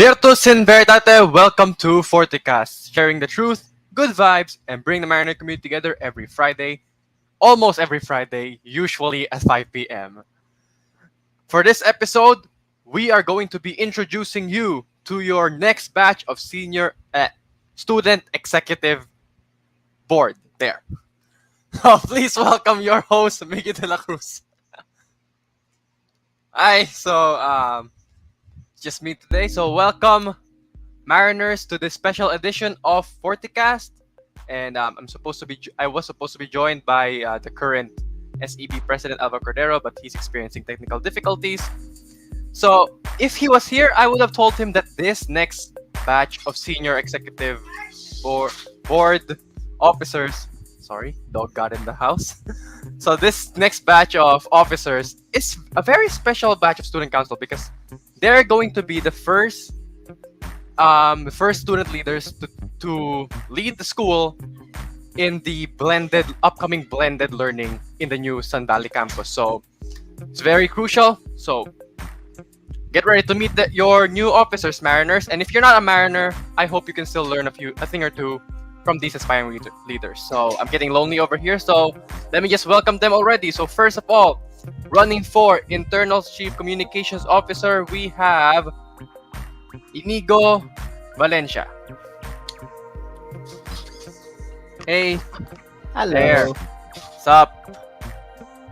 Virtus in Veritate, welcome to FortiKast, sharing the truth, good vibes, and bring the Mariner community together every Friday, almost every Friday, usually at 5 p.m. For this episode, we are going to be introducing you to your next batch of senior student executive board. There. Please welcome your host, Miggy de la Cruz. Hi, just me today. So welcome Mariners to this special edition of FortiKast, and I was supposed to be joined by the current SEB President Alvaro Cordero, but he's experiencing technical difficulties. So if he was here, I would have told him that this next batch of senior executive board officers, sorry, dog got in the house. So this next batch of officers is a very special batch of student council because they're going to be the first student leaders to lead the school in the upcoming blended learning in the new Sun Valley campus. So it's very crucial. So get ready to meet your new officers, Mariners. And if you're not a Mariner, I hope you can still learn a thing or two from these aspiring leaders. So I'm getting lonely over here. So let me just welcome them already. So first of all, running for Internal Chief Communications Officer, we have Inigo Valencia. Hey. Hello. There. What's up?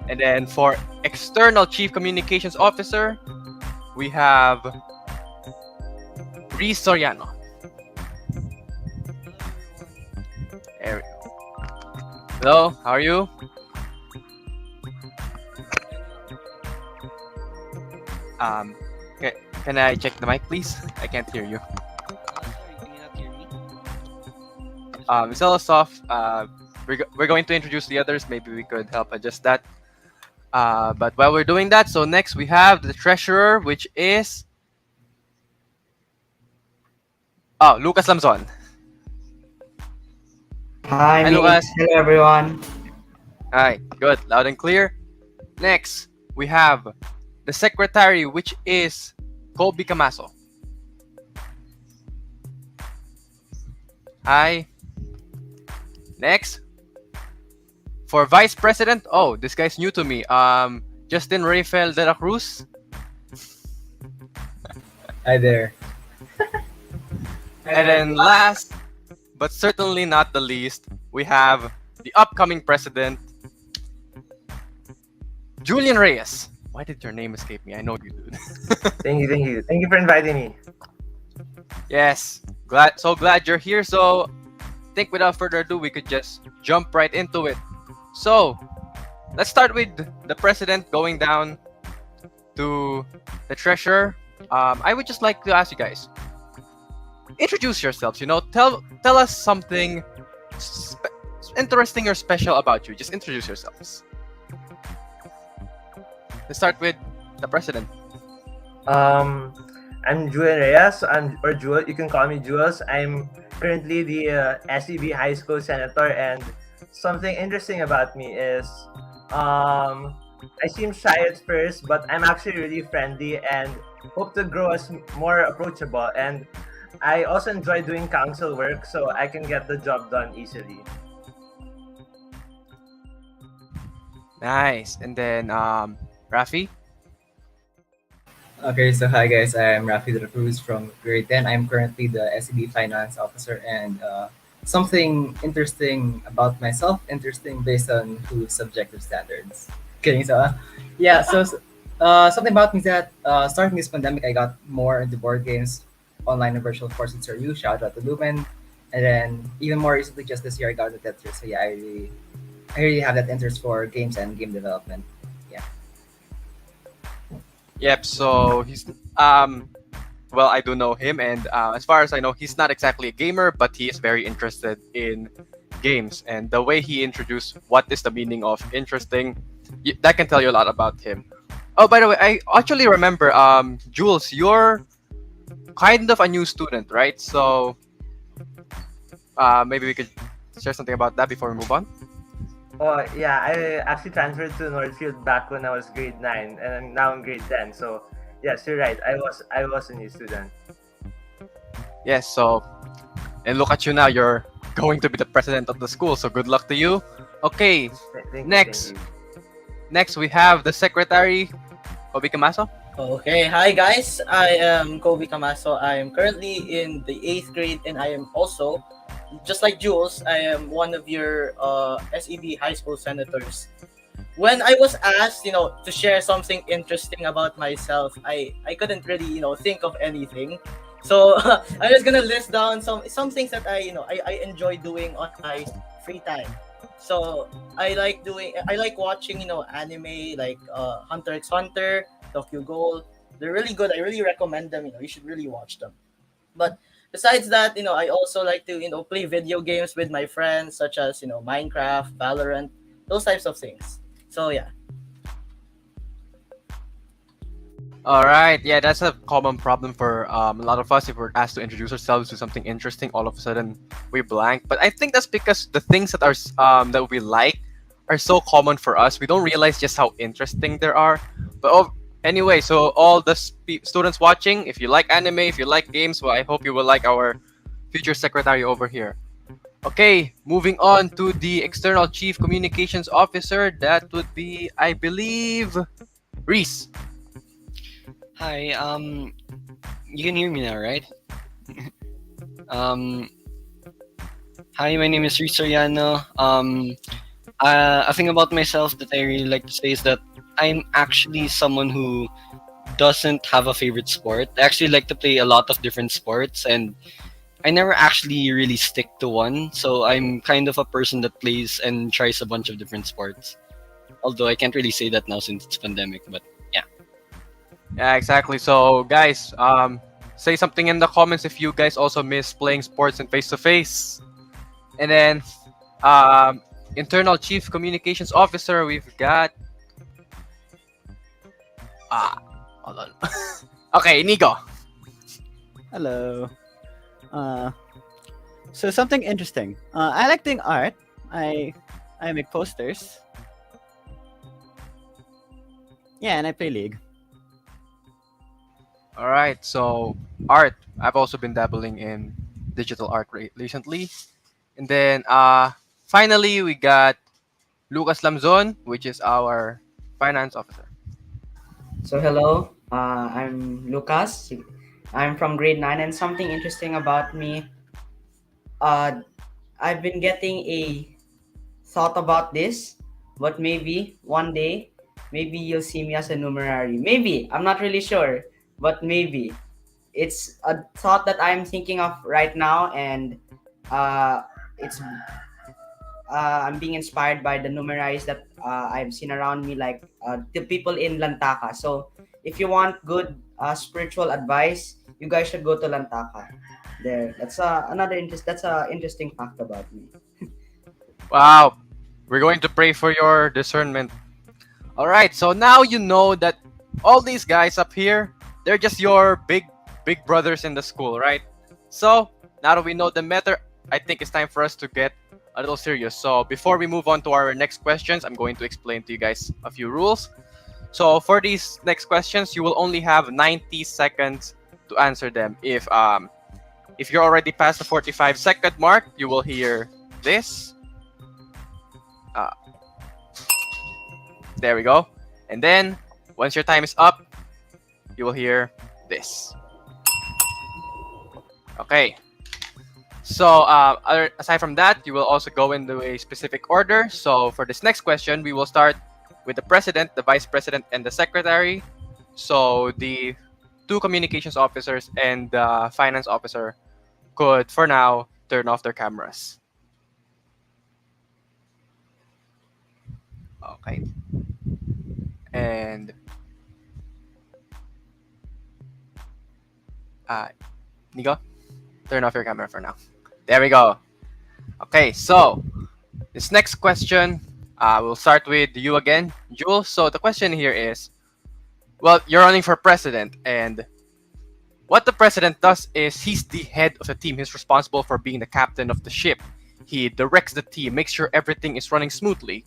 And then for External Chief Communications Officer, we have Reese Soriano. There we go. Hello, how are you? Can I check the mic, please? I can't hear you. Can you not hear me? It's a little soft. We're going to introduce the others. Maybe we could help adjust that. But while we're doing that, so next we have the treasurer, which is Lucas Lamzon. Hi, Lucas. Hello, everyone. Hi, good, loud and clear. Next, we have the secretary, which is Colby Camaso. Hi. Next, for vice president, this guy's new to me. Justin Rafael de la Cruz. Hi there. And then last, but certainly not the least, we have the upcoming president, Julian Reyes. Why did your name escape me? I know you did. Thank you for inviting me. Yes, so glad you're here. So I think without further ado, we could just jump right into it. So let's start with the president going down to the treasurer. I would just like to ask you guys, introduce yourselves. Tell us something interesting or special about you. Just introduce yourselves. Let's start with the president. I'm Julian Reyes. Or Jewel. You can call me Jules. I'm currently the SEB High School Senator, and something interesting about me is I seem shy at first, but I'm actually really friendly and hope to grow as more approachable. And I also enjoy doing council work, so I can get the job done easily. Nice. And then Rafi. Okay, so hi guys, I'm Rafi de la Cruz from grade 10. I'm currently the SEB Finance Officer, and something interesting about myself, interesting based on whose subjective standards. Kidding, something about me is that starting this pandemic, I got more into board games, online and virtual courses at CRU, shout out to Lumen, and then even more recently, just this year, I got into Tetris. So yeah, I really have that interest for games and game development. Yep. So he's well, I do know him, and as far as I know, he's not exactly a gamer, but he is very interested in games. And the way he introduced what is the meaning of interesting, that can tell you a lot about him. Oh, by the way, I actually remember, Jules, you're kind of a new student, right? So maybe we could share something about that before we move on. Oh yeah, I actually transferred to Northfield back when I was grade 9, and now I'm grade 10. So yes, you're right. I was a new student. Yes, so, and look at you now, you're going to be the president of the school, so good luck to you. Okay, Thank Next. you. next we have the secretary, Kobe Kamaso. Okay, hi guys. I am Kobe Camaso. I am currently in the 8th grade and I am also, just like Jules, I am one of your SEB high school senators. When I was asked, to share something interesting about myself, I couldn't really, think of anything. So I'm just gonna list down some things that I enjoy doing on my free time. So I like watching, anime like Hunter x Hunter, Tokyo Ghoul. They're really good. I really recommend them. You should really watch them. But besides that, I also like to, play video games with my friends, such as, Minecraft, Valorant, those types of things. So yeah. All right, yeah, that's a common problem for a lot of us. If we're asked to introduce ourselves to something interesting, all of a sudden we blank. But I think that's because the things that are that we like are so common for us. We don't realize just how interesting there are. But anyway, so all the students watching, if you like anime, if you like games, well, I hope you will like our future secretary over here. Okay, moving on to the external chief communications officer. That would be, I believe, Reese. Hi, you can hear me now, right? um, Hi, my name is Riz Soriano. A thing about myself that I really like to say is that I'm actually someone who doesn't have a favorite sport. I actually like to play a lot of different sports, and I never actually really stick to one. So I'm kind of a person that plays and tries a bunch of different sports. Although I can't really say that now since it's pandemic, but yeah. Yeah, exactly. So, guys, say something in the comments if you guys also miss playing sports and face to face. And then, internal chief communications officer, we've got. Hold on. Okay, Nico. Hello. So something interesting. I like doing art. I make posters. Yeah, and I play League. All right. So, art. I've also been dabbling in digital art recently. And then, finally, we got Lucas Lamzon, which is our finance officer. So hello, I'm Lucas. I'm from grade 9 and something interesting about me, uh, I've been getting a thought about this, but maybe one day, maybe you'll see me as a numerary. Maybe, I'm not really sure, but maybe. It's a thought that I'm thinking of right now, and uh, it's I'm being inspired by the numeraries that I've seen around me, like the people in Lantaka. So if you want good spiritual advice, you guys should go to Lantaka. There, that's That's a interesting fact about me. Wow. We're going to pray for your discernment. All right. So now you know that all these guys up here, they're just your big brothers in the school, right? So now that we know them better, I think it's time for us to get a little serious. So before we move on to our next questions, I'm going to explain to you guys a few rules. So for these next questions, you will only have 90 seconds to answer them. If you're already past the 45-second mark, you will hear this. There we go. And then once your time is up, you will hear this. Okay. So aside from that, you will also go into a specific order. So for this next question, we will start with the president, the vice president, and the secretary. So the two communications officers and the finance officer could, for now, turn off their cameras. Okay. And Nico, turn off your camera for now. There we go. Okay, so this next question, we'll start with you again, Jules. So the question here is, well, you're running for president, and what the president does is he's the head of the team. He's responsible for being the captain of the ship. He directs the team, makes sure everything is running smoothly,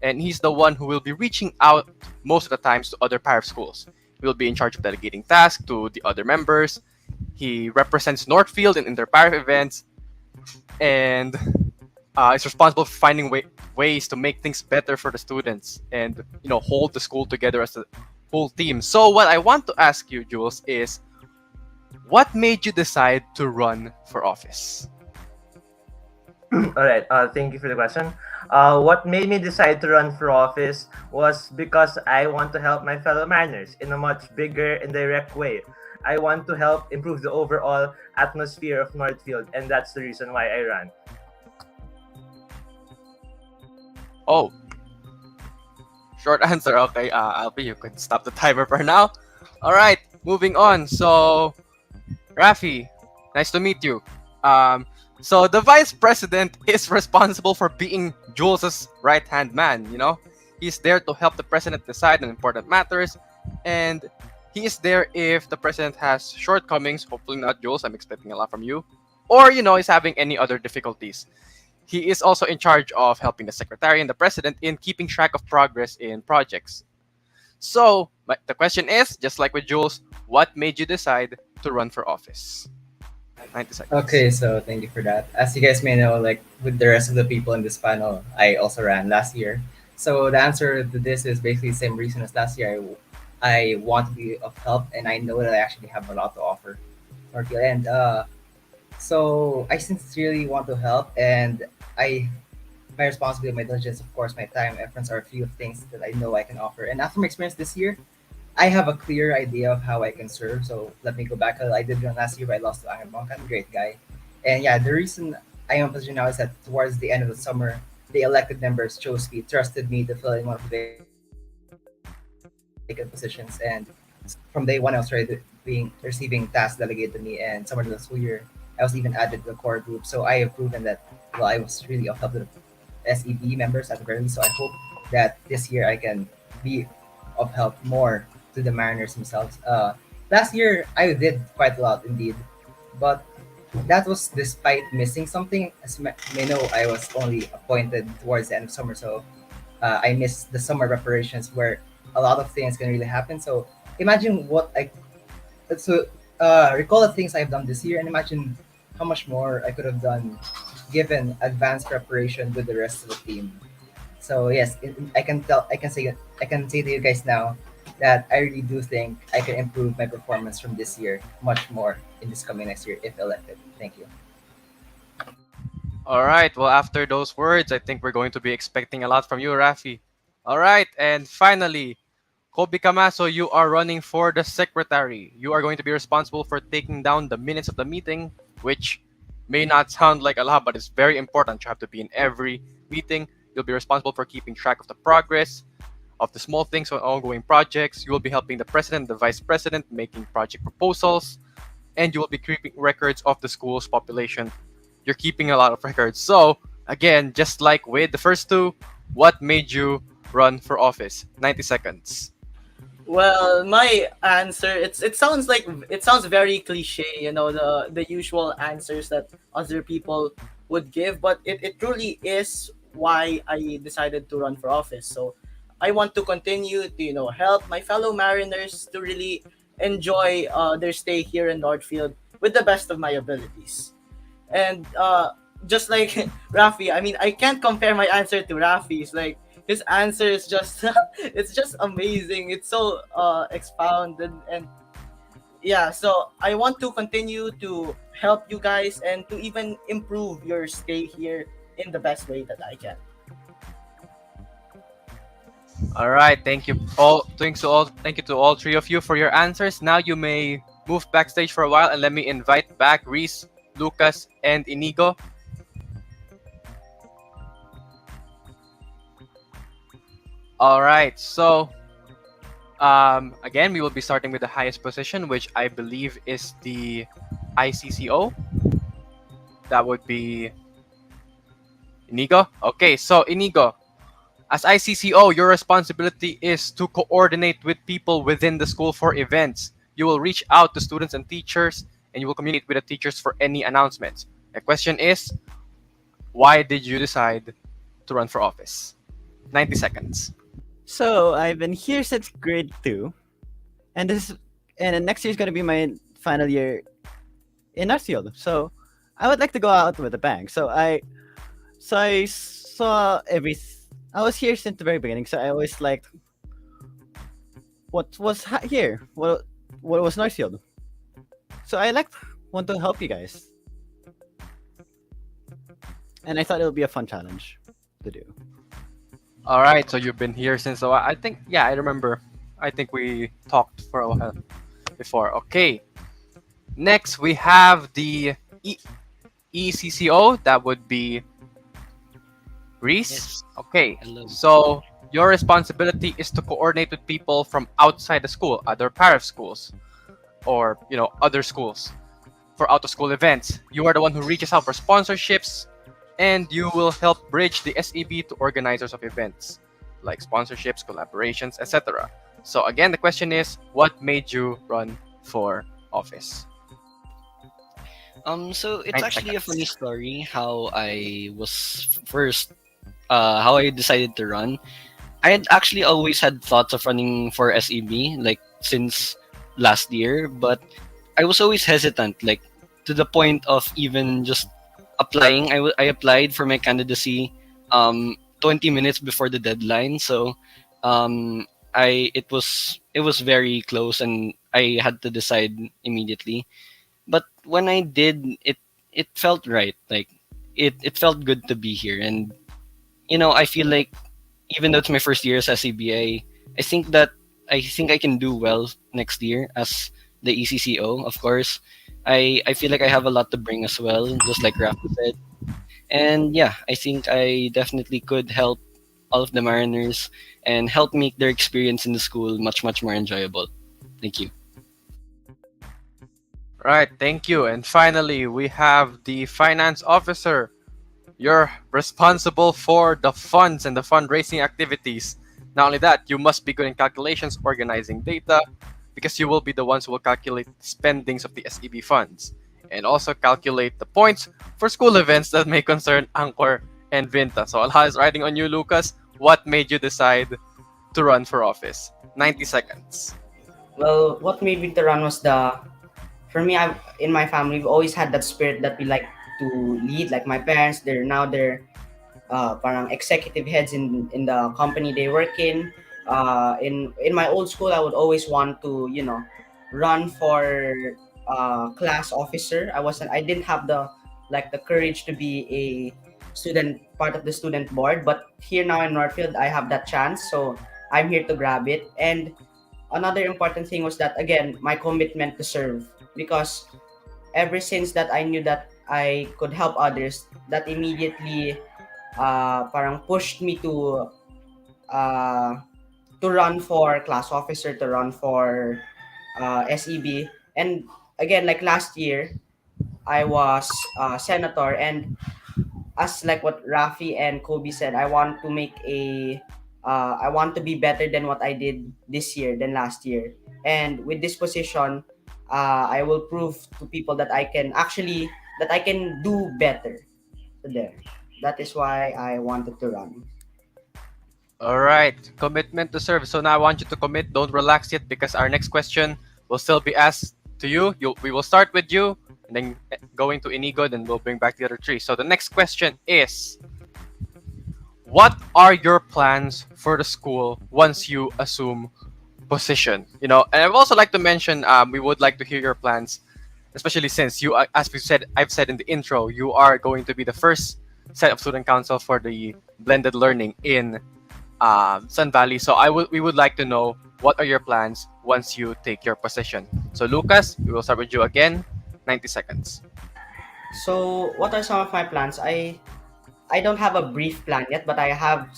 and he's the one who will be reaching out most of the times to other paraf schools. He will be in charge of delegating tasks to the other members, He represents Northfield in inter-parent events, and is responsible for finding ways to make things better for the students and hold the school together as a whole team. So what I want to ask you, Jules, is what made you decide to run for office? All right. Thank you for the question. What made me decide to run for office was because I want to help my fellow Mariners in a much bigger and direct way. I want to help improve the overall atmosphere of Northfield, and that's the reason why I ran. Oh, short answer. Okay, Alpi, you can stop the timer for now. All right, moving on. So, Rafi, nice to meet you. So the vice president is responsible for being Jules's right-hand man. He's there to help the president decide on important matters, and he is there if the president has shortcomings. Hopefully not, Jules. I'm expecting a lot from you. Or is having any other difficulties. He is also in charge of helping the secretary and the president in keeping track of progress in projects. So, the question is, just like with Jules, what made you decide to run for office? 90 seconds. Okay, so thank you for that. As you guys may know, like with the rest of the people in this panel, I also ran last year. So the answer to this is basically the same reason as last year. I want to be of help, and I know that I actually have a lot to offer. Okay, and so I sincerely want to help, and my responsibility, my diligence, of course, my time, efforts are a few of things that I know I can offer. And after my experience this year, I have a clear idea of how I can serve. So let me go back. I did run last year, but I lost to Angel Bangkan, great guy. And yeah, the reason I am in position now is that towards the end of the summer, the elected members chose me, trusted me to fill in one of the vacant positions. And from day one, I was already receiving tasks delegated to me. And somewhere in the school year, I was even added to the core group. So I have proven that, well, I was really of help to the SEB members at the very least. So I hope that this year I can be of help more to the Mariners themselves. Last year I did quite a lot indeed, but that was despite missing something. As you may know, I was only appointed towards the end of summer, so I missed the summer preparations where a lot of things can really happen. So imagine recall the things I've done this year and imagine how much more I could have done given advanced preparation with the rest of the team. So yes, I can say to you guys now that I really do think I can improve my performance from this year much more in this coming next year if elected. Thank you. All right. Well, after those words, I think we're going to be expecting a lot from you, Rafi. All right. And finally, Kobe Camaso, you are running for the secretary. You are going to be responsible for taking down the minutes of the meeting, which may not sound like a lot, but it's very important. You have to be in every meeting. You'll be responsible for keeping track of the progress of the small things on ongoing projects. You will be helping the president, the vice president, making project proposals, and you will be keeping records of the school's population. You're keeping a lot of records. So, again, just like with the first two, what made you run for office? 90 seconds. Well, my answer it sounds very cliche, the usual answers that other people would give, but it truly is why I decided to run for office. So I want to continue to help my fellow Mariners to really enjoy their stay here in Northfield with the best of my abilities. And just like Rafi, I mean, I can't compare my answer to Rafi's. Like his answer is just it's just amazing. It's so expounded, and yeah. So I want to continue to help you guys and to even improve your stay here in the best way that I can. All right. Thank you all. Thank you to all three of you for your answers. Now you may move backstage for a while, and let me invite back Reese, Lucas, and Inigo. All right. So, again, we will be starting with the highest position, which I believe is the ICCO. That would be Inigo. Okay. So, Inigo, as ICCO, your responsibility is to coordinate with people within the school for events. You will reach out to students and teachers, and you will communicate with the teachers for any announcements. The question is, why did you decide to run for office? 90 seconds. So I've been here since grade 2, and next year is gonna be my final year in Northfield. So I would like to go out with a bang. So I saw I was here since the very beginning, so I always liked what was here. What was Northfield. So I like want to help you guys, and I thought it would be a fun challenge to do. All right, so you've been here since a while. I think, yeah, I remember. I think we talked for a while before. Okay. Next, we have the ECCO. That would be Reese. Yes. Okay. Hello. So your responsibility is to coordinate with people from outside the school, other paraf schools, or other schools for out of school events. You are the one who reaches out for sponsorships, and you will help bridge the SEB to organizers of events like sponsorships, collaborations, etc. So again, the question is, what made you run for office? So it's 9 actually a funny seconds. story how I was first, how I decided to run. I had actually always had thoughts of running for SEB, like since last year, but I was always hesitant, like to the point of even just applying. I applied for my candidacy 20 minutes before the deadline, so it was very close, and I had to decide immediately. But when I did, it felt right. Like it felt good to be here, and I feel like even though it's my first year as SCBA, I think I can do well next year as the ECCO. Of course, I feel like I have a lot to bring as well, just like Rafa said. And yeah, I think I definitely could help all of the Mariners and help make their experience in the school much more enjoyable. Thank you. Right, thank you. And finally, we have the finance officer. You're responsible for the funds and the fundraising activities. Not only that, you must be good in calculations, organizing data, because you will be the ones who will calculate spendings of the SEB funds and also calculate the points for school events that may concern Anchor and Vinta. So Allah is riding on you, Lucas. What made you decide to run for office? 90 seconds. Well, what made me to run was for me, in my family, we've always had that spirit that we like to lead. Like my parents, they're parang executive heads in the company they work in. In my old school, I would always want to run for class officer. I didn't have the courage to be a student part of the student board, but here now in Northfield, I have that chance, so I'm here to grab it. And another important thing was that, again, my commitment to serve, because ever since that I knew that I could help others, that immediately parang pushed me uh, to run for class officer, to run for SEB. And again, like last year, I was senator, and as like what Rafi and Kobe said, I want to be better than what I did this year than last year. And with this position, I will prove to people that I can do better there. That is why I wanted to run. All right, commitment to serve. So now I want you to commit. Don't relax yet, because our next question will still be asked to you. We will start with you, and then going to Inigo, then we'll bring back the other three. So the next question is, what are your plans for the school once you assume position? And I'd also like to mention, we would like to hear your plans, especially since you, I've said in the intro, you are going to be the first set of student council for the blended learning in Sun Valley. So we would like to know, what are your plans once you take your position? So Lucas, we will start with you again. 90 seconds. So, what are some of my plans? I don't have a brief plan yet, but I have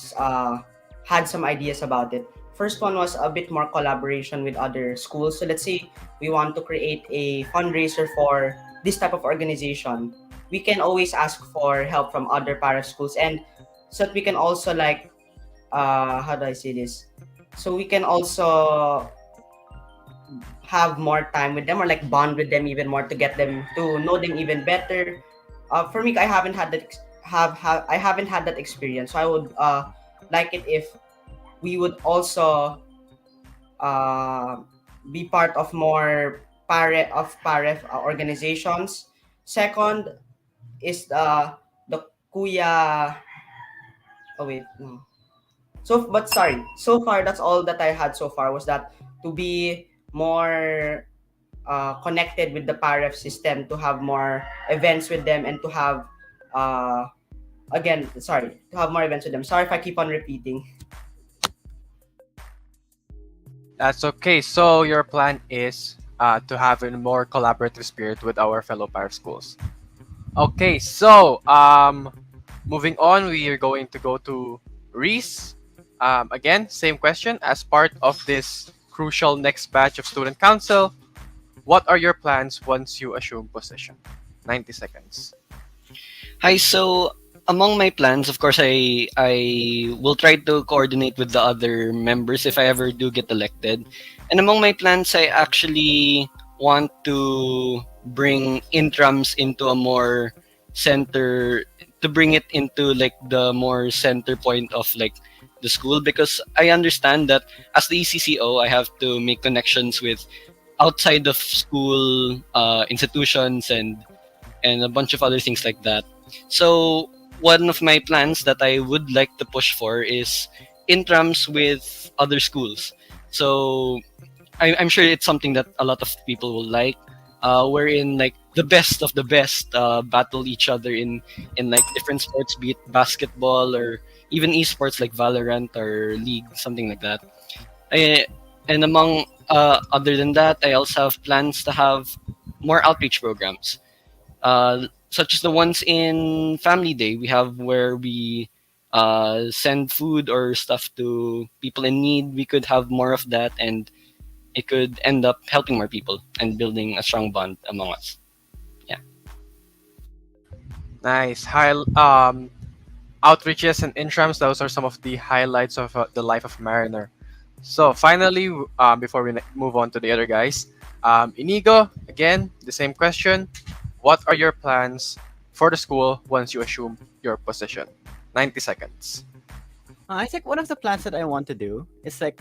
had some ideas about it. First one was a bit more collaboration with other schools. So let's say we want to create a fundraiser for this type of organization. We can always ask for help from other para schools, and so that we can also like how do I say this? So we can also have more time with them, or like bond with them even more, to get them to know them even better. For me, I haven't had that I haven't had that experience, so I would like it if we would also uh, be part of more paref organizations. Second is the Kuya. Oh wait, no. So, but sorry. So far, that's all that I had so far was that to be more connected with the paref system, to have more events with them, and to have uh again, sorry, to have more events with them. Sorry if I keep on repeating. That's okay. So your plan is to have a more collaborative spirit with our fellow Pyre schools. Okay, so moving on, we are going to go to Reese. Again, same question. As part of this crucial next batch of student council, what are your plans once you assume position? 90 seconds. Hi. So among my plans, of course, I will try to coordinate with the other members if I ever do get elected. And among my plans, I actually want to bring intrams into a more center, to bring it into like the more center point of like the school, because I understand that as the ECCO I have to make connections with outside of school institutions and a bunch of other things like that. So one of my plans that I would like to push for is intrams with other schools. So I'm sure it's something that a lot of people will like. Wherein like the best of the best battle each other in like different sports, be it basketball or even esports like Valorant or League, something like that. I, and among other than that, I also have plans to have more outreach programs, such as the ones in Family Day. We have where we send food or stuff to people in need. We could have more of that, and it could end up helping more people and building a strong bond among us. Yeah. Nice. Outreaches and intrams, those are some of the highlights of the life of Mariner. So finally, before we move on to the other guys, Inigo, again, the same question. What are your plans for the school once you assume your position? 90 seconds. I think one of the plans that I want to do is like,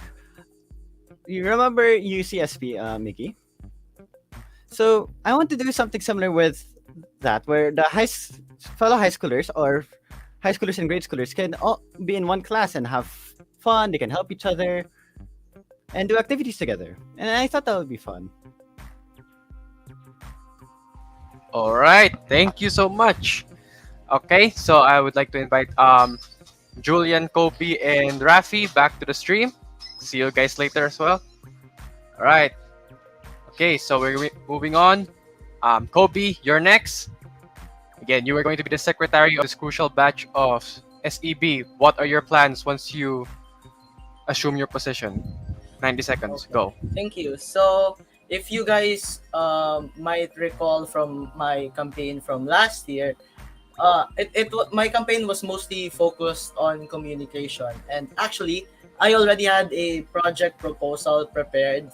you remember UCSP, Mickey? So I want to do something similar with that, where the fellow high schoolers or high schoolers and grade schoolers can all be in one class and have fun. They can help each other and do activities together. And I thought that would be fun. All right. Thank you so much. Okay, so I would like to invite Julian, Kobe, and Rafi back to the stream. See you guys later as well. All right. Okay, so we're moving on. Kobe, you're next. Again, you are going to be the secretary of this crucial batch of SEB. What are your plans once you assume your position? 90 seconds. Okay. Go. Thank you. So, if you guys might recall from my campaign from last year, my campaign was mostly focused on communication, and actually I already had a project proposal prepared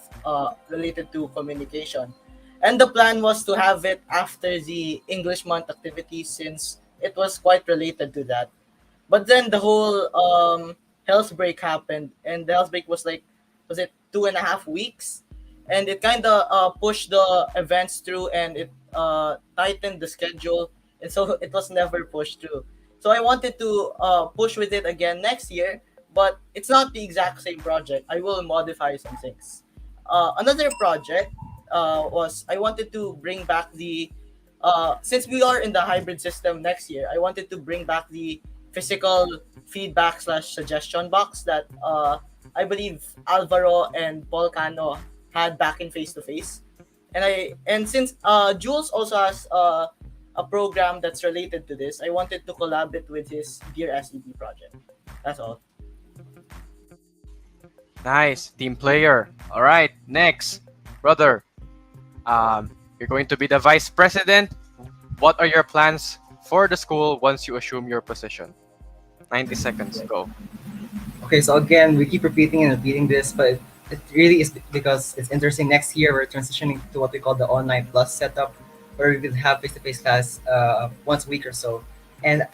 related to communication, and the plan was to have it after the English month activity since it was quite related to that. But then the whole health break happened, and the health break was like, was it 2.5 weeks, and it kind of pushed the events through, and it tightened the schedule, and so it was never pushed through. So I wanted to push with it again next year, but it's not the exact same project. I will modify some things. Another project was I wanted to bring back the since we are in the hybrid system next year, I wanted to bring back the physical feedback slash suggestion box that I believe Alvaro and Paul Cano had back in face to face. And since Jules also has a program that's related to this, I wanted to collaborate with his Dear SEB project. That's all. Nice. Team player. All right. Next, brother. You're going to be the vice president. What are your plans for the school once you assume your position? 90 seconds. Go. Okay, so again, we keep repeating and repeating this, but it really is because it's interesting. Next year, we're transitioning to what we call the online plus setup, where we will have face-to-face class once a week or so. And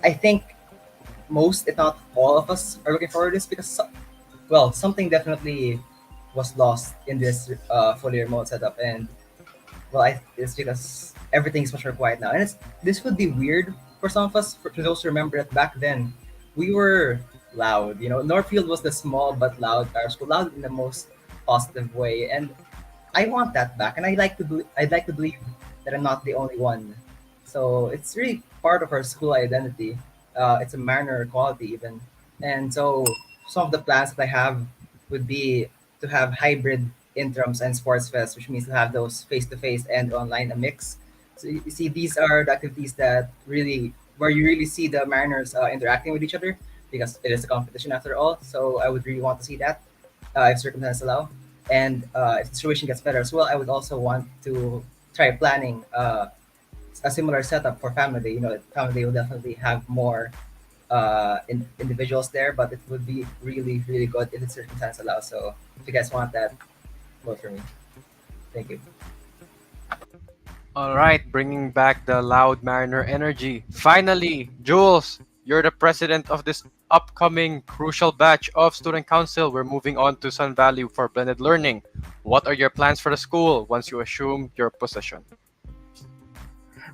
I think most, if not all of us, are looking forward to this because, well, something definitely was lost in this fully remote setup. And Well, it's because everything's much more quiet now, and this would be weird for some of us. For those who remember that back then, we were loud. Northfield was the small but loud power school, loud in the most positive way, and I want that back, and I'd like to believe that I'm not the only one. So it's really part of our school identity. It's a Mariner quality even, and so some of the plans that I have would be to have hybrid interims and sports fest, which means to have those face to face and online a mix. So you see, these are the activities that really where you really see the Mariners interacting with each other because it is a competition after all. So I would really want to see that if circumstances allow. And if the situation gets better as well, I would also want to try planning a similar setup for family. Family will definitely have more individuals there, but it would be really, really good if the circumstances allow. So if you guys want that, vote for me. Thank you. All right, bringing back the loud Mariner energy. Finally, Jules, you're the president of this upcoming crucial batch of student council. We're moving on to Sun Valley for blended learning. What are your plans for the school once you assume your position?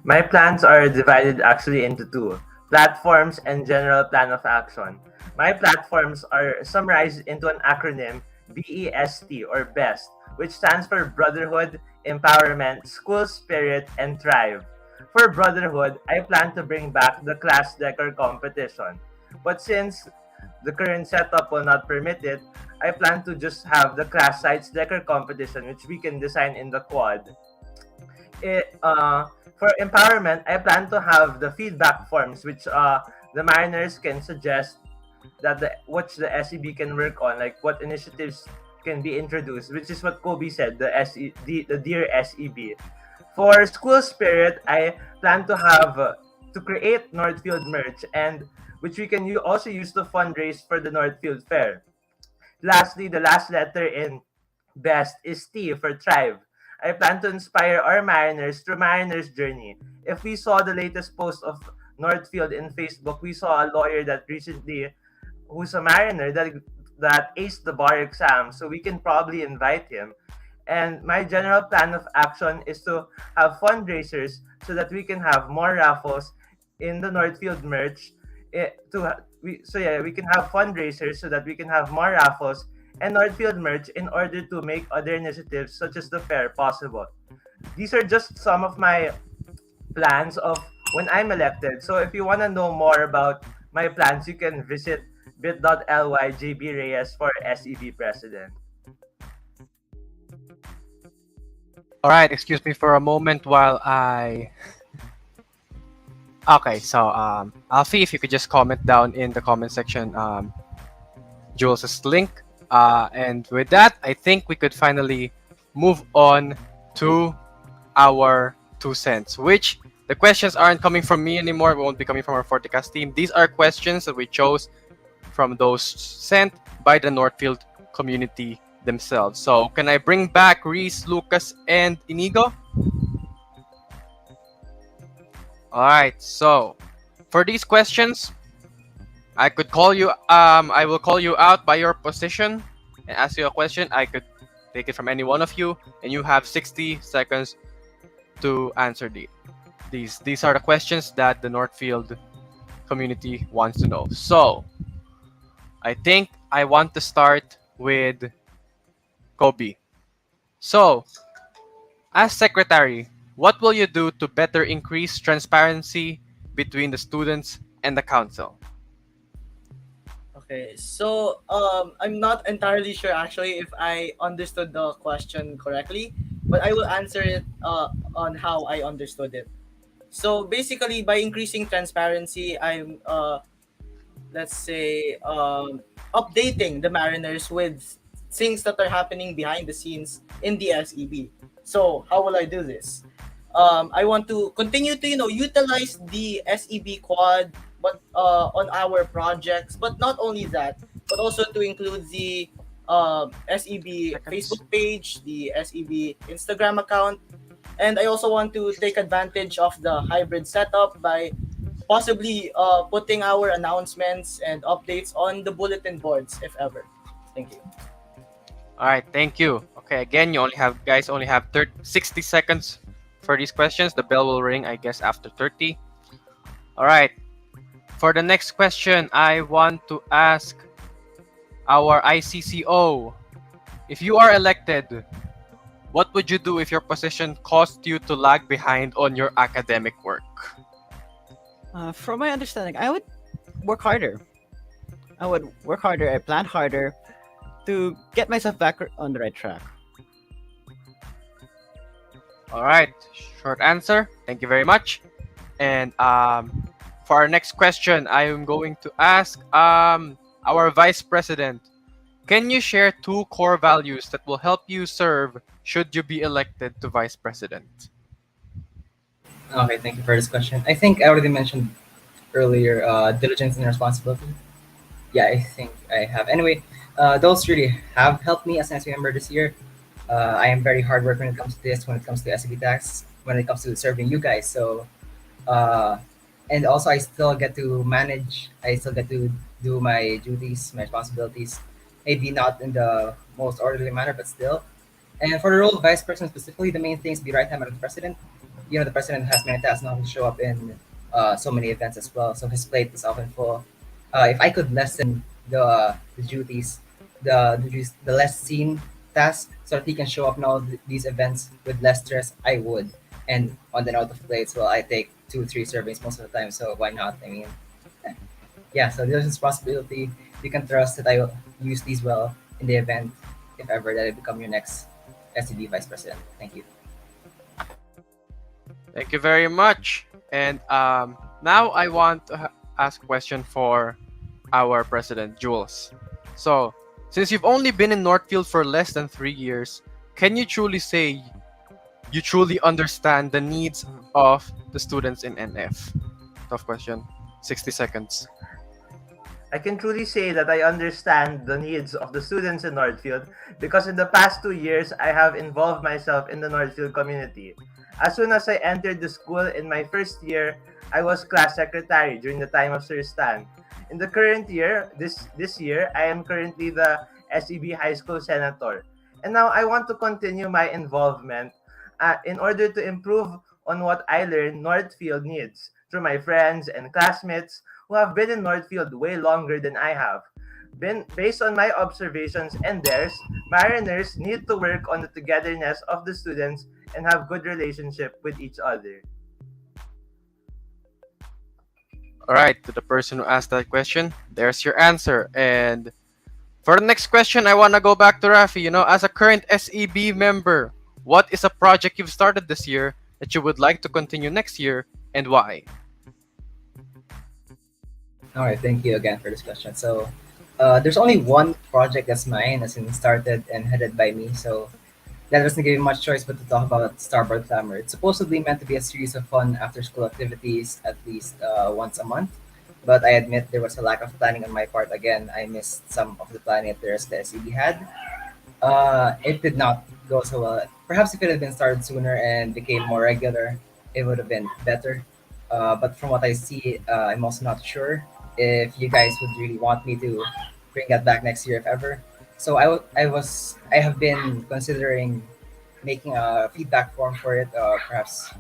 My plans are divided actually into two: platforms and general plan of action. My platforms are summarized into an acronym BEST or BEST, which stands for Brotherhood, Empowerment, School Spirit, and Thrive. For Brotherhood, I plan to bring back the class decor competition. But since the current setup will not permit it, I plan to just have the class sites decor competition, which we can design in the quad. For empowerment, I plan to have the feedback forms, which the Mariners can suggest which the SEB can work on, like what initiatives can be introduced, which is what Kobe said, the Dear SEB. For school spirit, I plan to have to create Northfield merch, and which we can also use to fundraise for the Northfield Fair. Lastly, the last letter in BEST is T for Thrive. I plan to inspire our Mariners through Mariners Journey. If we saw the latest post of Northfield in Facebook, we saw a lawyer that recently, who's a Mariner, that aced the bar exam, so we can probably invite him. And my general plan of action is to have fundraisers so that we can have more raffles in the Northfield merch. We can have fundraisers so that we can have more raffles and Northfield merch in order to make other initiatives such as the fair possible. These are just some of my plans of when I'm elected. So if you want to know more about my plans, you can visit bit.ly jbreyes for SEB president. All right, excuse me for a moment while I. Okay, so Alfie, if you could just comment down in the comment section, Jules's link, and with that, I think we could finally move on to our 2 cents. Which the questions aren't coming from me anymore; it won't be coming from our FortiKast team. These are questions that we chose from those sent by the Northfield community themselves. So can I bring back Reese, Lucas, and Inigo? All right. So for these questions, I could call you. I will call you out by your position and ask you a question. I could take it from any one of you, and you have 60 seconds to answer these. These are the questions that the Northfield community wants to know. So I think I want to start with Kobe. So, as secretary, what will you do to better increase transparency between the students and the council? Okay, so I'm not entirely sure actually if I understood the question correctly, but I will answer it on how I understood it. So basically, by increasing transparency, I'm let's say updating the Mariners with things that are happening behind the scenes in the SEB. So how will I do this? I want to continue to utilize the SEB quad, but on our projects. But not only that, but also to include the SEB Seconds. Facebook page, the SEB Instagram account, and I also want to take advantage of the hybrid setup by possibly putting our announcements and updates on the bulletin boards if ever. Thank you. All right, thank you. Okay, again, you only have 60 seconds for these questions. The bell will ring, I guess, after 30. All right. For the next question, I want to ask our ICCO. If you are elected, what would you do if your position caused you to lag behind on your academic work? From my understanding, I would work harder. I would work harder. I plan harder to get myself back on the right track. All right, short answer. Thank you very much. And for our next question, I am going to ask our vice president. Can you share two core values that will help you serve should you be elected to vice president? Okay, thank you for this question. I think I already mentioned earlier diligence and responsibility. Yeah, I think I have. Anyway, those really have helped me as an SB member this year. I am very hard work when it comes to this, when it comes to SEB tax, when it comes to serving you guys. So, uh, and also I still get to manage. I still get to do my duties, my responsibilities. Maybe not in the most orderly manner, but still. And for the role of vice president specifically, the main thing is be right hand man of the president. You know, the president has many tasks now to show up in so many events as well, so his plate is often full. If I could lessen the duties, the less seen tasks, so that he can show up in all these events with less stress, I would. And on the note of plates, well, I take 2 3 servings most of the time, so why not? I mean, yeah. So there's responsibility. You can trust that I will use these well in the event, if ever that I become your next SCB vice president. Thank you. Thank you very much. And now I want to ask a question for our president, Jules. So, since you've only been in Northfield for less than 3 years, can you truly say you truly understand the needs of the students in NF? Tough question. 60 seconds. I can truly say that I understand the needs of the students in Northfield because in the past 2 years, I have involved myself in the Northfield community. As soon as I entered the school in my first year, I was class secretary during the time of Sir Stan. In the current year, this year, I am currently the SEB High School Senator. And now I want to continue my involvement in order to improve on what I learned Northfield needs through my friends and classmates who have been in Northfield way longer than I have. Based on my observations and theirs, Mariners need to work on the togetherness of the students and have good relationship with each other. All right, to the person who asked that question, there's your answer. And for the next question, I want to go back to Rafi. You know, as a current SEB member, what is a project you've started this year that you would like to continue next year and why? All right, thank you again for this question. So, there's only one project that's mine, as in started and headed by me. So that doesn't give me much choice but to talk about Starboard Clamor. It's supposedly meant to be a series of fun after-school activities at least once a month. But I admit there was a lack of planning on my part. Again, I missed some of the planning that the SEB had. It did not go so well. Perhaps if it had been started sooner and became more regular, it would have been better. But from what I see, I'm also not sure if you guys would really want me to bring that back next year, if ever. So I have been considering making a feedback form for it, perhaps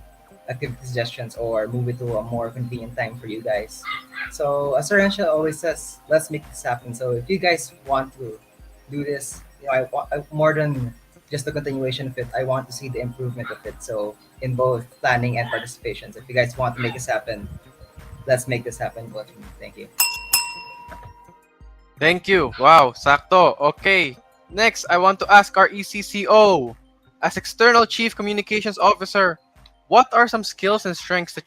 activity suggestions, or move it to a more convenient time for you guys. So as Sir Rensha always says, let's make this happen. So if you guys want to do this, you know, more than just the continuation of it, I want to see the improvement of it. So in both planning and participation. So if you guys want to make this happen, let's make this happen. Vote for me. Thank you. Thank you. Wow, sakto. Okay. Next, I want to ask our ECCO. As External Chief Communications Officer, what are some skills and strengths that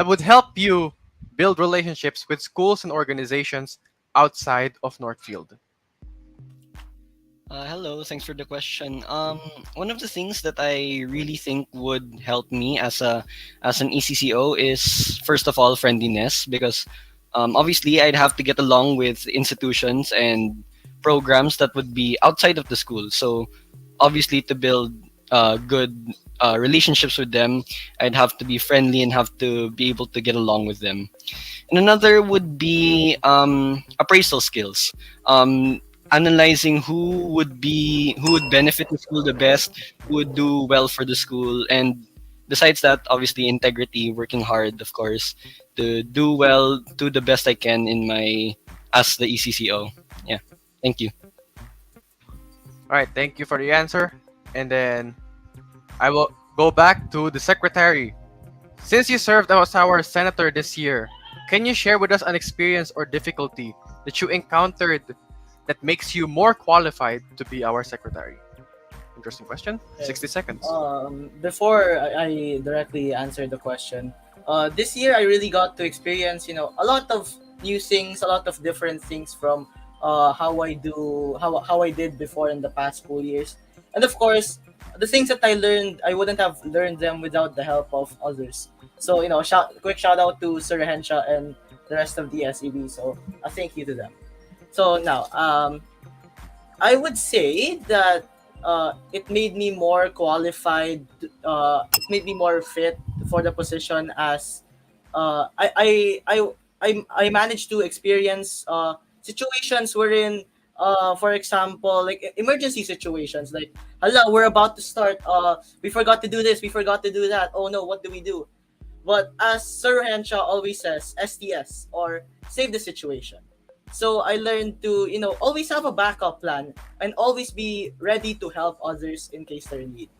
would help you build relationships with schools and organizations outside of Northfield? Hello, thanks for the question. One of the things that I really think would help me as an ECCO is first of all friendliness, because obviously I'd have to get along with institutions and programs that would be outside of the school. So obviously to build good relationships with them, I'd have to be friendly and have to be able to get along with them. And another would be appraisal skills. analyzing who would benefit the school the best, who would do well for the school, and besides that, obviously integrity, working hard, of course, to do well, do the best I can in my as the ECCO. Yeah, thank you. All right, thank you for the answer. And then I will go back to the secretary. Since you served as our senator this year, can you share with us an experience or difficulty that you encountered that makes you more qualified to be our secretary? Interesting question. Okay. 60 seconds. Before I directly answer the question, this year I really got to experience, a lot of new things, a lot of different things from how I did before in the past school years, and of course, the things that I learned, I wouldn't have learned them without the help of others. So quick shout out to Sir Hensha and the rest of the SEB. So a thank you to them. So now, I would say that it made me more qualified. It made me more fit for the position as I managed to experience situations wherein, for example, like emergency situations, like, hala, we're about to start. We forgot to do this. We forgot to do that. Oh no, what do we do? But as Sir Henshaw always says, STS, or save the situation. So I learned to, always have a backup plan and always be ready to help others in case they're in need.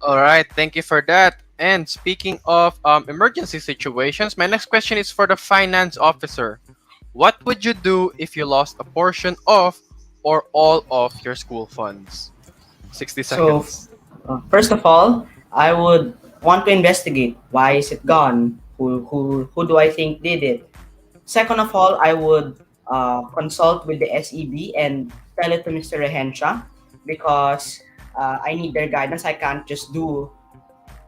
All right, thank you for that. And speaking of emergency situations, my next question is for the finance officer. What would you do if you lost a portion of or all of your school funds? 60 So, seconds. first of all, I would want to investigate why is it gone? Who do I think did it? Second of all, I would consult with the SEB and tell it to Mr. Rehensha because I need their guidance. I can't just do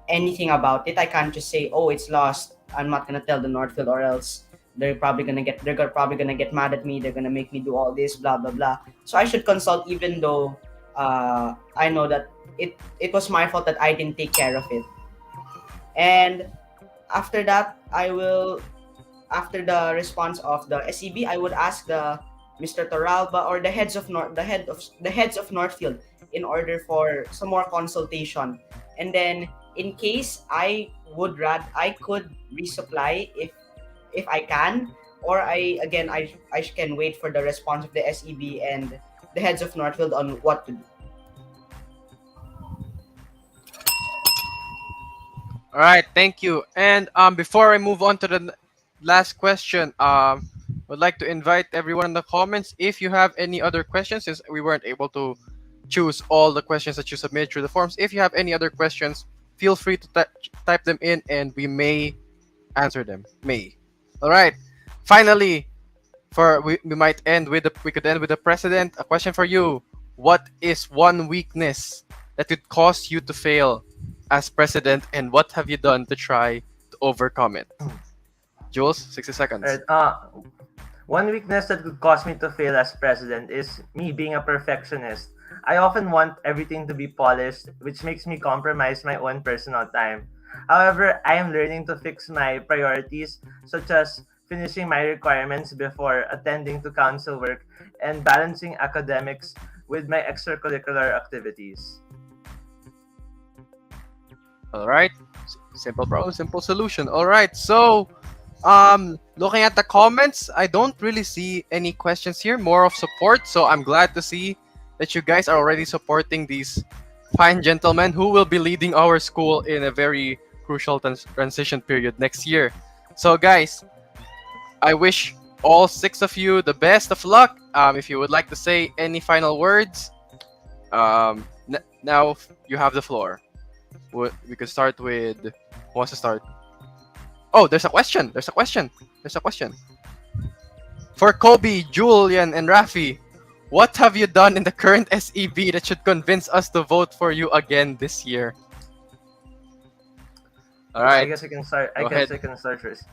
anything about it. I can't just say, "Oh, it's lost." I'm not gonna tell the Northfield, or else probably gonna get mad at me. They're gonna make me do all this, blah blah blah. So I should consult, even though I know that it was my fault that I didn't take care of it. And after that, I will after the response of the SEB, I would ask the Mr. Toralba or the heads of Northfield in order for some more consultation. And then in case I could resupply if I can, or I can wait for the response of the SEB and the heads of Northfield on what to do. All right, thank you. And before I move on to the last question, would like to invite everyone in the comments if you have any other questions, since we weren't able to choose all the questions that you submitted through the forms. If you have any other questions, feel free to type them in, and we may answer them. May. All right. Finally, we might end with we could end with the president. A question for you: what is one weakness that could cause you to fail as president, and what have you done to try to overcome it? Jules, 60 seconds. Alright, one weakness that could cause me to fail as president is me being a perfectionist. I often want everything to be polished, which makes me compromise my own personal time. However, I am learning to fix my priorities, such as finishing my requirements before attending to council work and balancing academics with my extracurricular activities. All right. Simple problem, simple solution. All right. So, looking at the comments, I don't really see any questions here. More of support. So I'm glad to see that you guys are already supporting these fine gentlemen who will be leading our school in a very crucial transition period next year. So, guys, I wish all six of you the best of luck. If you would like to say any final words, now you have the floor. We could start with who wants to start. Oh, there's a question. There's a question. There's a question. For Kobe, Julian, and Rafi, what have you done in the current SEB that should convince us to vote for you again this year? All I right. guess I can start. I Go guess ahead. I can start first.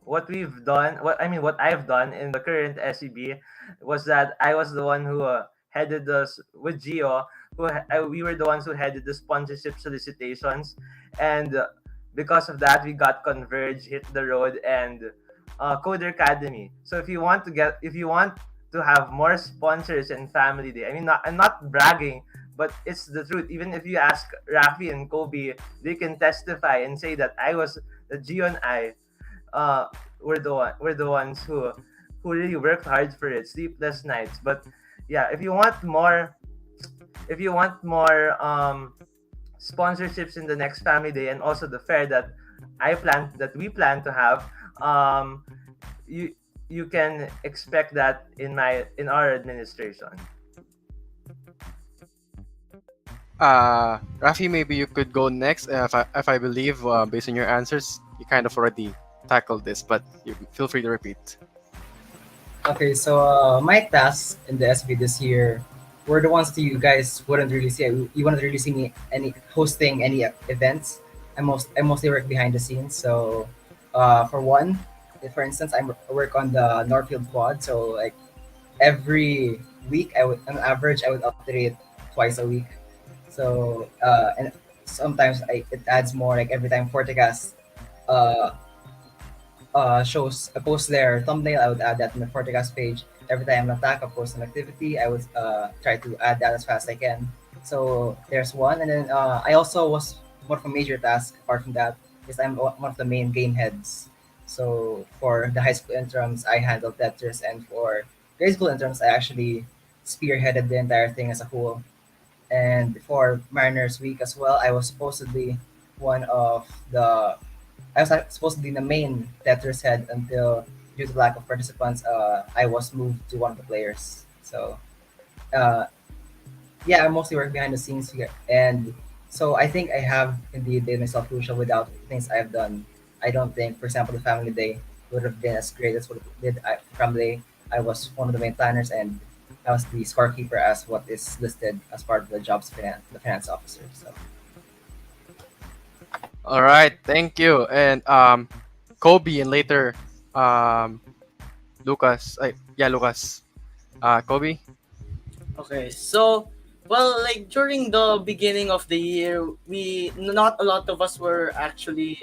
What we've done, what I've done in the current SEB was that I was the one who headed with Gio, we were the ones who headed the sponsorship solicitations, and because of that, we got Converge, hit the road, and Coder Academy. So if you want to have more sponsors in Family Day, I mean, I'm not bragging, but it's the truth. Even if you ask Rafi and Kobe, they can testify and say that the Gio and I, uh, we're the ones who really worked hard for it, sleepless nights. But yeah, if you want more sponsorships in the next Family Day and also the fair that we plan to have, um, you you can expect that in our administration. Rafi, maybe you could go next. If I believe, based on your answers, you kind of already tackled this, but you feel free to repeat. Okay, so my tasks in the SB this year were the ones that you guys wouldn't really see. You wouldn't really see me any hosting any events. I mostly work behind the scenes. So, for one, for instance, I work on the Northfield quad. So like every week, on average I would update it twice a week. So and sometimes it adds more. Like every time FortiKast uh shows a post their thumbnail, I would add that in the FortiKast page. Every time an attack, I post an activity, I would try to add that as fast as I can. So there's one, and then I also was one of a major task. Apart from that, is I'm one of the main game heads. So for the high school interims, I handled Tetris, and for grade school interims, I actually spearheaded the entire thing as a whole. And for Mariners Week as well, I was supposedly one of the I was supposed to be the main Tetris head until, due to lack of participants, I was moved to one of the players. So, uh, yeah, I mostly work behind the scenes here. And so I think I have indeed made myself crucial without things I've done. I don't think, for example, the Family Day would have been as great as what it did. Family Day, I was one of the main planners and I was the scorekeeper as what is listed as part of the jobs the finance officer. So, All right, thank you. And Kobe and later um, Lucas. Yeah, Lucas. Kobe. Okay, so well, like during the beginning of the year, we not a lot of us were actually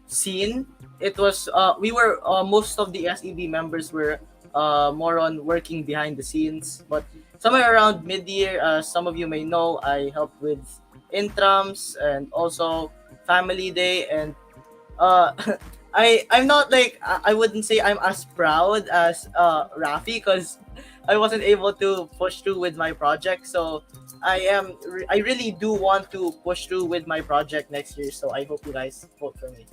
seen. It was we were most of the SEB members were more on working behind the scenes, but somewhere around mid-year, some of you may know, I helped with intrams and also Family Day, and uh I'm not like I wouldn't say I'm as proud as Rafi because I wasn't able to push through with my project. So I really do want to push through with my project next year. So I hope you guys vote for me.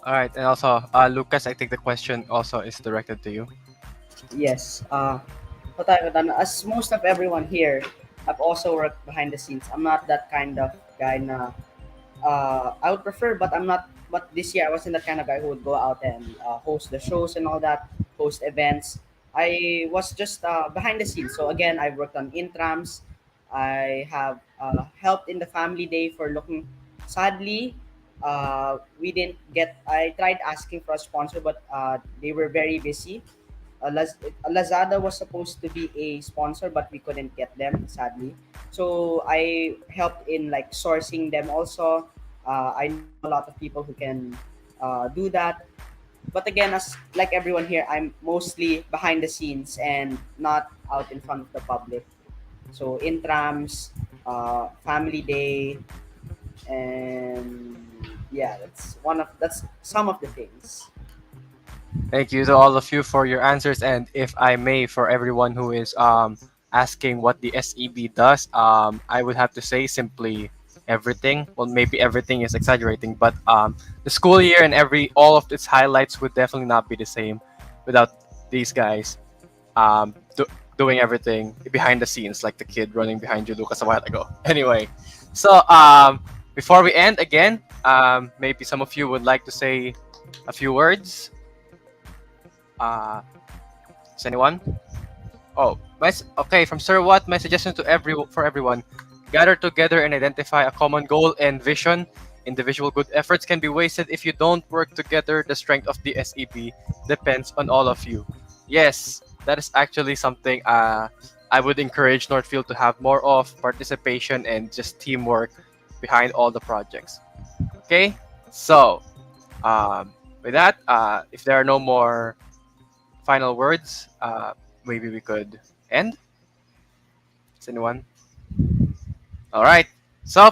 All right, and also Lucas. I think the question also is directed to you. Yes. What I've done, as most of everyone here, I've also worked behind the scenes. I'm not that kind of guy na I would prefer, but I'm not. But this year, I wasn't the kind of guy who would go out and host the shows and all that, host events. I was just behind the scenes. So again, I worked on intrams. I have helped in the Family Day for looking. Sadly, we didn't get. I tried asking for a sponsor, but they were very busy. Lazada was supposed to be a sponsor, but we couldn't get them, sadly. So I helped in like sourcing them also. I know a lot of people who can do that. But again, as like everyone here, I'm mostly behind the scenes and not out in front of the public. So intrams, Family Day, and yeah, that's some of the things. Thank you to all of you for your answers, and if I may, for everyone who is asking what the SEB does, I would have to say simply everything. Well, maybe everything is exaggerating, but the school year and all of its highlights would definitely not be the same without these guys doing everything behind the scenes, like the kid running behind you, Lucas, a while ago. Anyway, so before we end again, maybe some of you would like to say a few words. Is anyone? Oh, okay. From Sir Watt, my suggestion to everyone: gather together and identify a common goal and vision. Individual good efforts can be wasted if you don't work together. The strength of the SEB depends on all of you. Yes, that is actually something I would encourage Northfield to have more of: participation and just teamwork behind all the projects. Okay, so With that, if there are no more final words, maybe we could end. Is anyone? All right. So,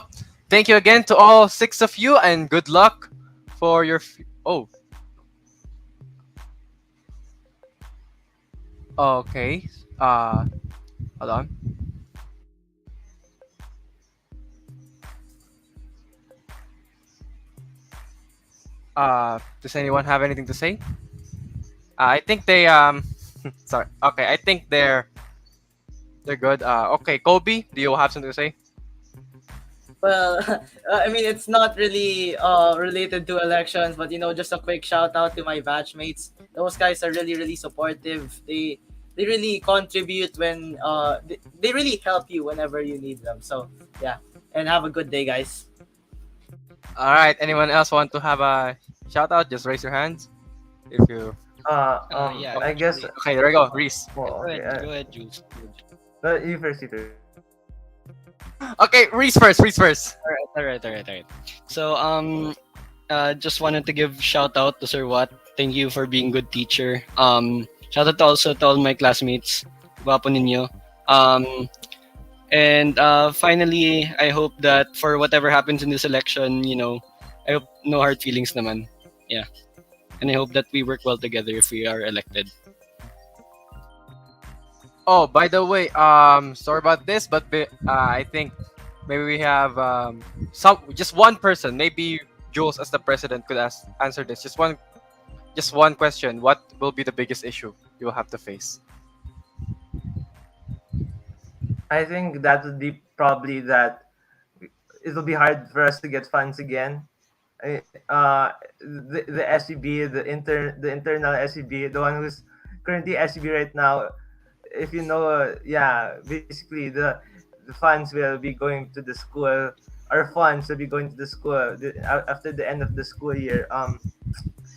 thank you again to all six of you, and good luck for your. Oh, okay. Hold on. Does anyone have anything to say? I think they sorry. Okay, I think they're good. Okay, Kobe, do you have something to say? Well, I mean, it's not really related to elections, but just a quick shout out to my batchmates. Those guys are really, really supportive. They really contribute when they really help you whenever you need them. So yeah, and have a good day, guys. All right. Anyone else want to have a shout out? Just raise your hands. If you. Yeah, I guess. actually. Okay, there we go. Reese. Well, Go okay. ahead, go ahead, Jules. No, you first, you first. Okay, Reese first. Reese first. All right. So just wanted to give shout out to Sir Watt. Thank you for being good teacher. Shout out also to all my classmates. Gwapo ninyo. And finally, I hope that for whatever happens in this election, I hope no hard feelings naman. Yeah. And I hope that we work well together if we are elected. Oh, by the way, sorry about this, but I think maybe we have just one person, maybe Jules as the president could answer this. Just one question. What will be the biggest issue you will have to face? I think that would be probably that it'll be hard for us to get funds again. The SEB, the internal SEB, the one who's currently SEB right now. If you know, yeah, basically the funds will be going to the school. Our funds will be going to the school after the end of the school year.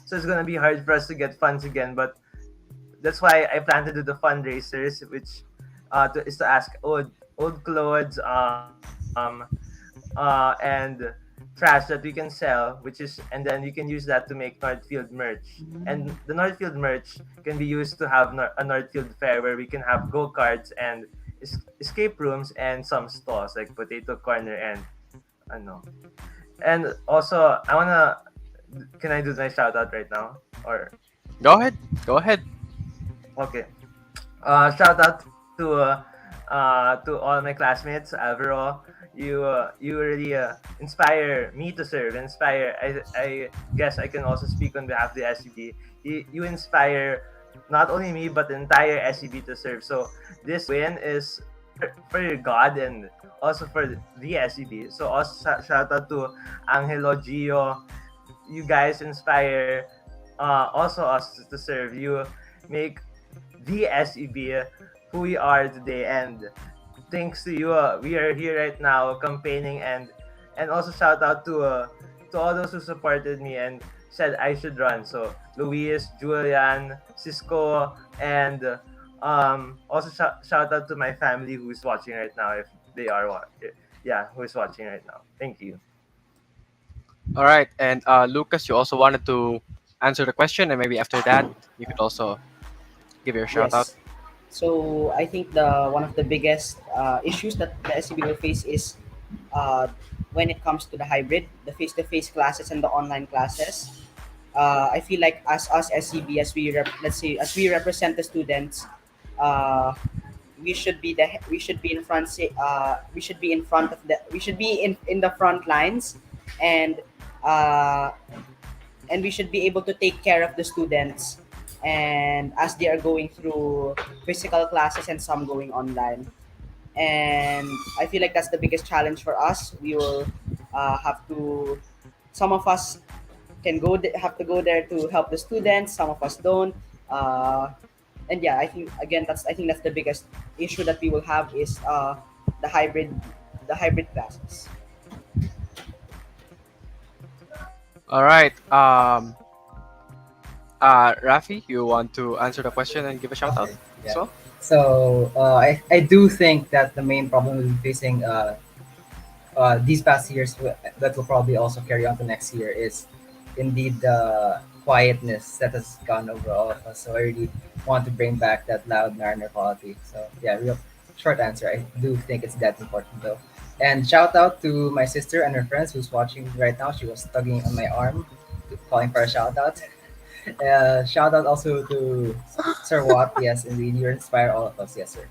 So it's gonna be hard for us to get funds again. But that's why I plan to do the fundraisers, which is to ask old clothes, and trash that we can sell, and then you can use that to make Northfield merch. And the Northfield merch can be used to have a Northfield fair where we can have go karts and escape rooms and some stalls like Potato Corner and ano. And also, I wanna. Can I do my shout out right now? Or Go ahead. Go ahead. okay. Shout out to all my classmates. Alvaro, you really inspire me to serve. I guess I can also speak on behalf of the SEB. You inspire not only me but the entire SEB to serve. So this win is for God and also for the SEB. So also shout out to Angelo, Gio. You guys inspire also us to serve. You make the SEB who we are today, and thanks to you, we are here right now campaigning, and also shout out to all those who supported me and said I should run. So Luis, Julian, Cisco, and also shout out to my family who is watching right now if they are who is watching right now. Thank you. All right. And Lucas, you also wanted to answer the question, and maybe after that, you could also give your shout out. Yes. So I think the one of the biggest issues that the SEB will face is when it comes to the hybrid, the face-to-face classes and the online classes. I feel like as us SEB, let's say as we represent the students, uh, we should be in front. We should be in front of the. We should be in the front lines, and uh, and we should be able to take care of the students and as they are going through physical classes and some going online. And I feel like that's the biggest challenge for us. We will have to some of us have to go there to help the students, some of us don't. And yeah, I think that's the biggest issue that we will have is the hybrid the hybrid classes. All right. Rafi, you want to answer the question and give a shout out Okay, as yeah. well? So I do think that the main problem we'll be facing these past years that will probably also carry on to next year is indeed the quietness that has gone over all of us. So I really want to bring back that loud Mariner quality. So yeah, real short answer. I do think it's that important though. And shout out to my sister and her friends who's watching right now. She was tugging on my arm, calling for a shout out. Shout out also to Sir Watt. Yes, indeed, you inspire all of us. Yes, sir.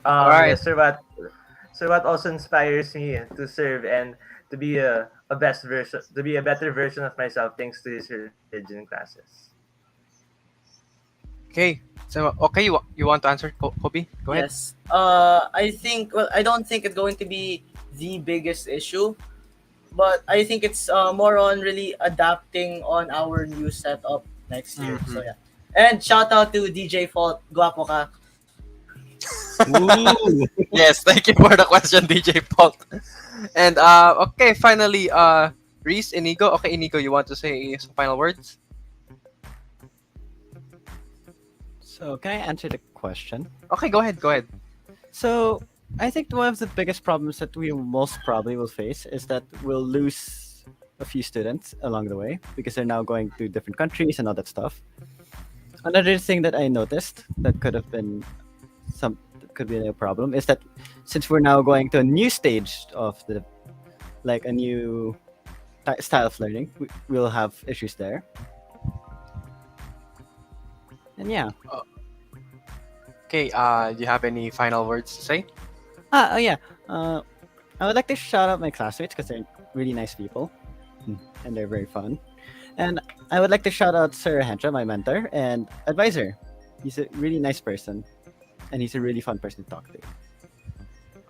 All right. Yes, Sir Watt also inspires me to serve and to be a best version, to be a better version of myself thanks to his religion classes. Okay. So okay, you want to answer, Kobe? Go ahead. Yes. I think. Well, I don't think it's going to be the biggest issue, but I think it's more on really adapting on our new setup next year. Mhm. So yeah. And shout out to DJ Fault, guapo ka. Ooh. Yes, thank you for the question, DJ Paul. And okay, finally, Reese, Inigo. Okay, Inigo, you want to say some final words? So can I answer the question? Okay, go ahead. Go ahead. So I think one of the biggest problems that we most probably will face is that we'll lose a few students along the way because they're now going to different countries and all that stuff. Another thing that I noticed that could be a problem is that since we're now going to a new stage of the like a new style of learning, we'll have issues there. And yeah. Okay. Do you have any final words to say? Oh yeah. I would like to shout out my classmates because they're really nice people, and they're very fun. And I would like to shout out Sir Hentra, my mentor and advisor. He's a really nice person, and he's a really fun person to talk to.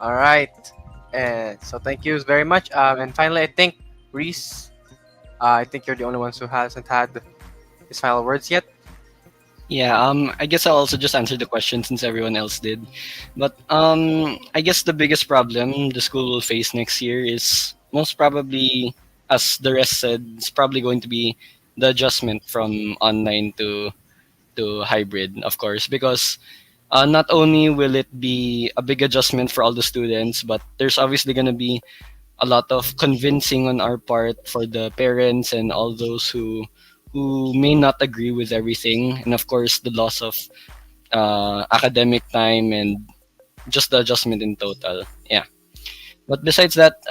All right. And so thank you very much. And finally, I think Reese. I think you're the only ones who hasn't had his final words yet. Yeah, I guess I'll also just answer the question since everyone else did. But I guess the biggest problem the school will face next year is most probably, as the rest said, it's probably going to be the adjustment from online to hybrid, of course, because not only will it be a big adjustment for all the students, but there's obviously going to be a lot of convincing on our part for the parents and all those who may not agree with everything, and of course the loss of academic time and just the adjustment in total. Yeah, but besides that,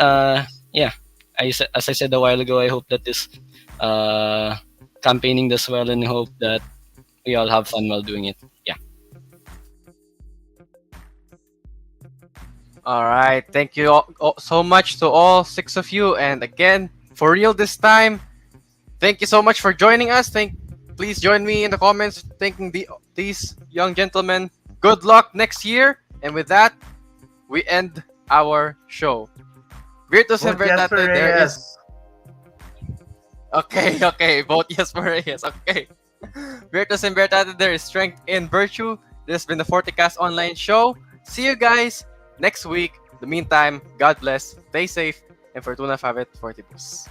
yeah, as I said a while ago, I hope that this campaigning does well, and hope that we all have fun while doing it. Yeah. All right. Thank you all so much to all six of you. And again, for real this time, thank you so much for joining us. Please join me in the comments thanking these young gentlemen. Good luck next year. And with that, we end our show. Virtus and Vote yes for Vertate, there is. Reyes. Okay. Vote yes for Reyes. Okay. Virtus and Vertate, there is strength in virtue. This has been the FortiKast online show. See you guys next week. In the meantime, God bless, stay safe, and Fortuna Favet Fortibus.